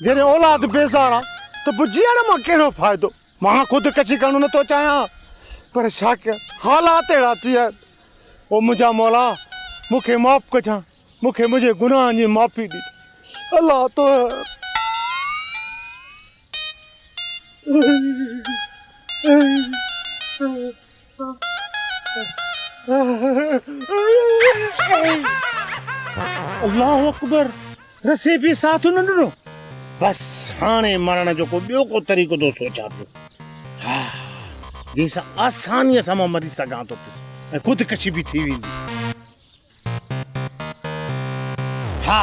जॾहिं औलाद बेज़ार आहे त बुझीअ न मां कहिड़ो फ़ाइदो। मां ख़ुदि करणु नथो चाहियां, पर छा कयां, हालात अहिड़ा थी विया। ओ मुंहिंजा मौला, मूंखे माफ़ कजांइ, मूंखे मुंहिंजे गुनाहनि जी माफ़ी ॾे। अलाह तो अल्लाह अकबर, रसे बि साथ न ॾिनो। बसि हाणे मरण जो को ॿियो को तरीक़ो थो सोचां पियो। हा, जंहिंसां आसानीअ सां मां मरी सघां थो पियो ऐं ख़ुदकशी बि थी वेंदी। हा,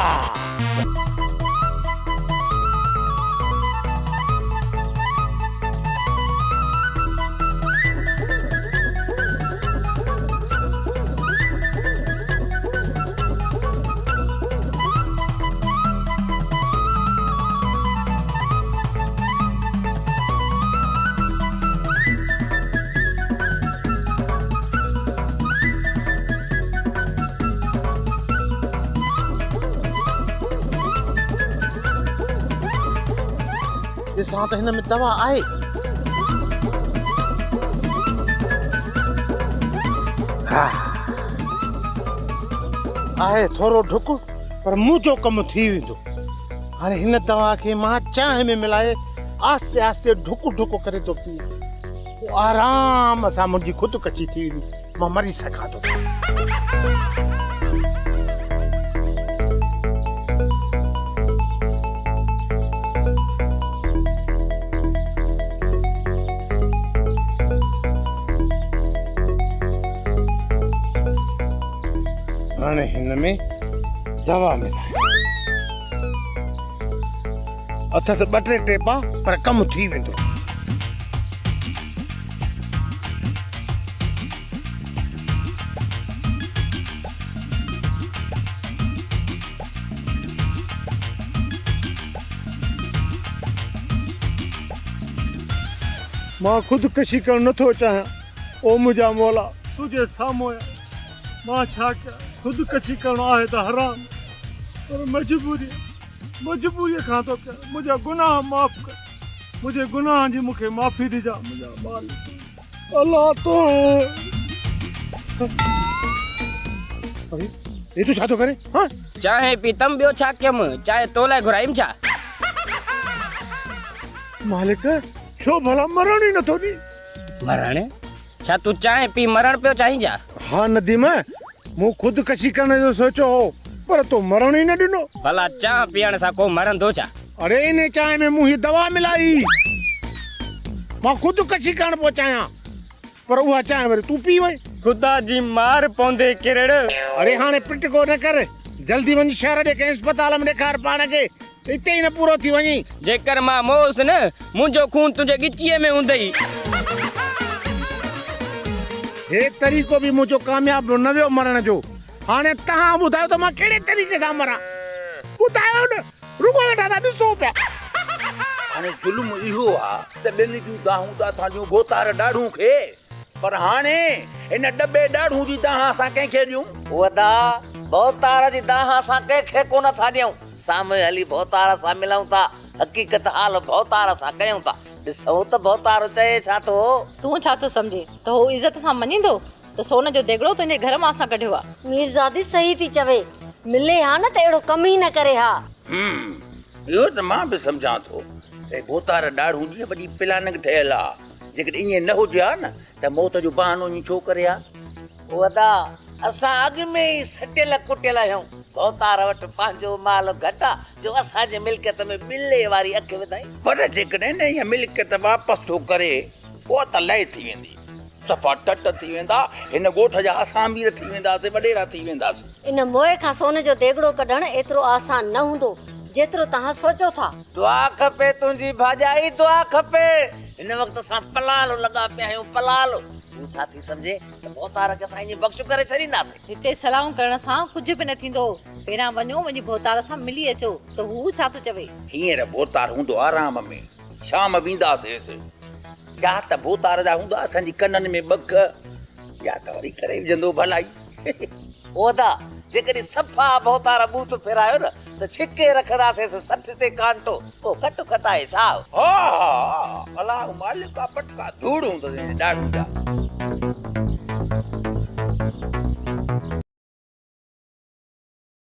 ॾिसां त हिन में दवा आहे। हा, आहे थोरो डुक, पर मुंहिंजो कमु थी वेंदो। हाणे हिन दवा खे मां चांहि में मिलाए आस्ते आस्ते ढुक ढुक करे थो पी, पोइ आराम सां मुंहिंजी ख़ुदकशी थी वेंदी, मां मरी सघां थो। हाणे हिन में दवा मिलाए, हथ त 2-3 टेपा, पर कमु थी वेंदो। मां ख़ुदकशी करणु नथो चाहियां। ओ मुंहिंजा मौला, तुंहिंजे साम्हूं आहियां, मां छा कयां? ख़ुदकशी करणु आहे त हराम, पर मजबूरीअ खां थो कयां। मुंहिंजा गुनाह माफ़ कर, मुंहिंजे गुनाहनि जी मूंखे माफ़ी ॾिजा मुंहिंजा मालिक। अल्लाह तो हे तूं छा थो करे? हाँ, चाहे पीतम ॿियो छा कयमि? चाहे तो लाइ घुराईम छा? मालिक, छो भला मरण ई नथो ॾे? मरण? छा तूं चाहे पी मरण पियो चाहीं छा? हाँ नदीम, मूं ख़ुदकशी करण जो सोचियो हो, पर तो मरण ही न ॾिनो। भला चाह पीअण सां को मरंदो छा? अरे इन चांहि में मूं ही दवा मिलाई। मां ख़ुदकशी करण पियो चाहियां, पर उहा चांहि वरी तूं पी वई। ख़ुदा जी मार पवंदे किरड़। अरे हाणे पिटको न कर, जल्दी वञी शहर ॾे कंहिं अस्पताल में ॾेखार पाण खे, हिते ई न पूरो थी वञी। जेकर मां मोस न, मुंहिंजो खून तुंहिंजे गिचीअ में हूंदई। हे तरीक़ो बि मुंहिंजो कामयाब न वियो मरण जो। हाणे तव्हां ॿुधायो त मां कहिड़े तरीक़े सां मरां? ॿुधायो न, रुगो वेठा था ॾिसो पिया। हाणे ज़ुल्म इहो आहे त ॿिनि जूं दाहूं त असां ॾियूं भोतार ॾाढ़ूं खे, पर हाणे हिन ॾॿे ॾाढ़ूं जी दाह असां कंहिंखे ॾियूं? वदा भोतार जी दाह असां कंहिंखे कोन था ॾियूं। साम्हूं हली भोतार सां मिलूं था, हक़ीक़त हाल भोतार सां कयूं था। ॾिसो त भोतार चए छा थो। तूं छा थो सम्झे त हो इज़त सां मञींदो त सोन जो देगड़ो तुंहिंजे घर मां असां कढियो आहे? मीरज़ादी सही थी चवे, मिले हा न त अहिड़ो कम ई न करे हा। इहो त मां बि सम्झां थो। भोतार ॾाढ़ूं जी वॾी प्लानिंग ठहियल आहे। जेकॾहिं ईअं न हुजे हा न त मौत जो बहानो ईअं छो करे हा? वदा असां अॻु में ई सटियल कुटियल आहियूं। भोतार वटि पंहिंजो माल घटा जो असांजे मिल्कियत में ॿिले वारी अखि विधाई। पर जेकॾहिं न इहा मिल्कियत वापसि थो करे, पोइ त लय थी वेंदी, सफ़ा टट थी वेंदा। हिन ॻोठ जा असां अमीर थी वेंदासीं, वॾेरा थी वेंदासीं। इन मोए खां सोन जो देगड़ो कढणु एतिरो आसान न हूंदो जेतिरो तव्हां सोचो था। दुआ खपे तुंहिंजी भाॼाई, दुआ खपे। हिन वक़्तु असां पलाल लॻा पिया आहियूं, पलाल। तूं छा थी सम्झे त भोतार खे असां ईअं बख़्शु करे छॾींदासीं? हिते सलाहूं करण सां कुझु बि न थींदो। पहिरां वञो, वञी भोतार सां मिली अचो त हू छा थो चवे। हींअर भोतार हूंदो आराम में, शाम वेंदासीं। या त भोतार जा हूंदा असांजी कननि में ॿख, या त वरी करे विझंदो भलाई। ओदा जेकॾहिं सफ़ा भोतार बूथ फेरायो न त छिके रखंदासीं 60 ते कांटो पोइ कट कटाए साहु हा अलाह मालिक का पटका धूड़ हूंदो ॾाढो जा